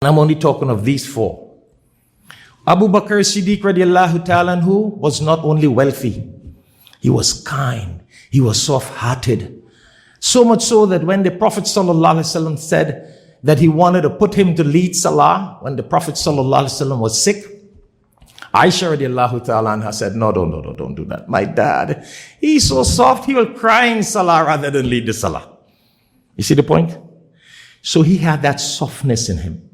I'm only talking of these four. Abu Bakr Siddiq radiallahu ta'ala anhu was not only wealthy, he was kind, he was soft-hearted. So much so that when the Prophet sallallahu alaihi wasallam said that he wanted to put him to lead salah, when the Prophet sallallahu alaihi wasallam was sick, Aisha radiallahu ta'ala anha said, no, don't do that. My dad, he's so soft, he will cry in salah rather than lead the salah. You see the point? So he had that softness in him.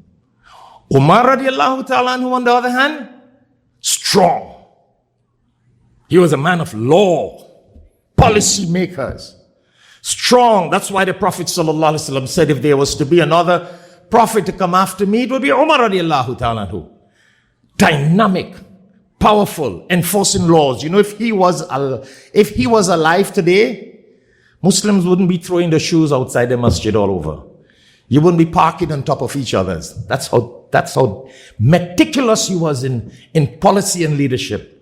Umar radiallahu ta'ala anhu, on the other hand, strong. He was a man of law, policy makers, strong. That's why the Prophet sallallahu alaihi wasallam said, if there was to be another prophet to come after me, it would be Umar radiallahu ta'ala anhu. Dynamic, powerful, enforcing laws. You know, if he was alive today, Muslims wouldn't be throwing their shoes outside the masjid all over. You wouldn't be parking on top of each other's. That's how meticulous he was in policy and leadership.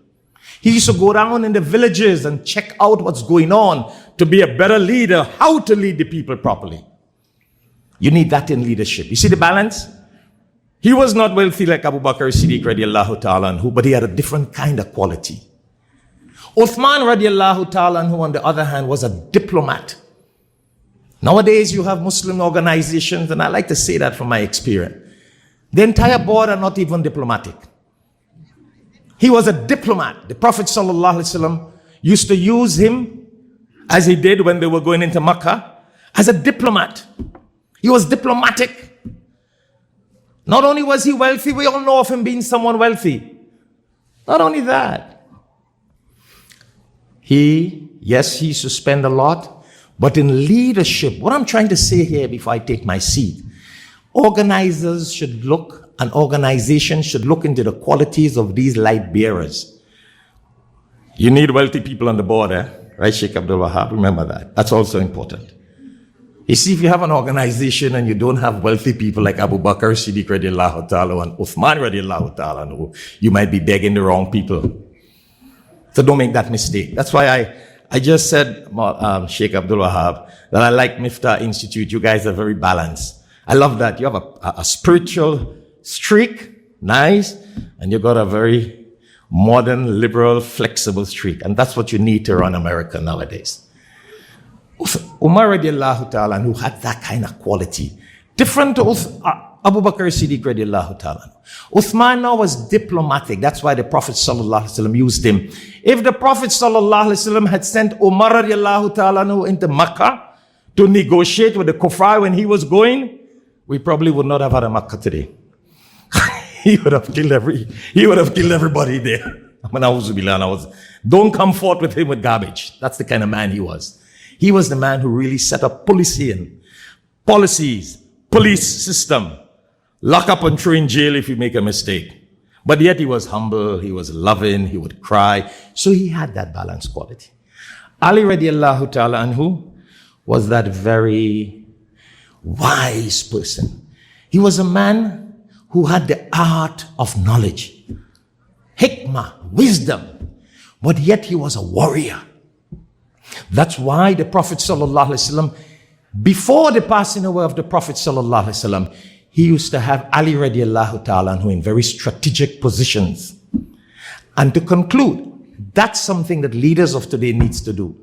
He used to go down in the villages and check out what's going on to be a better leader, how to lead the people properly. You need that in leadership. You see the balance? He was not wealthy like Abu Bakr Siddiq radiallahu ta'ala anhu, but he had a different kind of quality. Uthman radiallahu ta'ala anhu, on the other hand, was a diplomat. Nowadays, you have Muslim organizations, and I like to say that from my experience. The entire board are not even diplomatic. He was a diplomat. The Prophet ﷺ used to use him, as he did when they were going into Makkah, as a diplomat. He was diplomatic. Not only was he wealthy, we all know of him being someone wealthy. Not only that. He used to spend a lot. But in leadership, what I'm trying to say here before I take my seat, organizations should look into the qualities of these light bearers. You need wealthy people on the board, right, Shaykh Abdul Wahab? Remember that. That's also important. You see, if you have an organization and you don't have wealthy people like Abu Bakr Siddiq radiallahu ta'ala and Uthman radiallahu ta'ala, you might be begging the wrong people. So don't make that mistake. That's why I just said, Shaykh Abdul Wahab, that I like Miftah Institute. You guys are very balanced. I love that. You have a spiritual streak, nice, and you got a very modern, liberal, flexible streak. And that's what you need to run America nowadays. Umar radiallahu ta'ala, who had that kind of quality, different to Abu Bakr Siddiq radiallahu ta'ala. Uthman now was diplomatic. That's why the Prophet sallallahu alaihi wasallam used him. If the Prophet sallallahu alaihi wasallam had sent Umar radiallahu ta'ala into Makkah to negotiate with the kuffar when he was going, we probably would not have had a Makkah today. He would have killed everybody there. Don't come forth with him with garbage. That's the kind of man he was. He was the man who really set up policies, police system. Lock up and throw in jail if you make a mistake. But yet he was humble, he was loving, he would cry. So he had that balanced quality. Ali radiallahu ta'ala anhu was that very wise person. He was a man who had the art of knowledge, hikmah, wisdom, but yet he was a warrior. That's why the Prophet sallallahu alaihi wasallam, before the passing away of the Prophet sallallahu alaihi wasallam, he used to have Ali radiallahu ta'ala anhu in very strategic positions. And to conclude, that's something that leaders of today needs to do.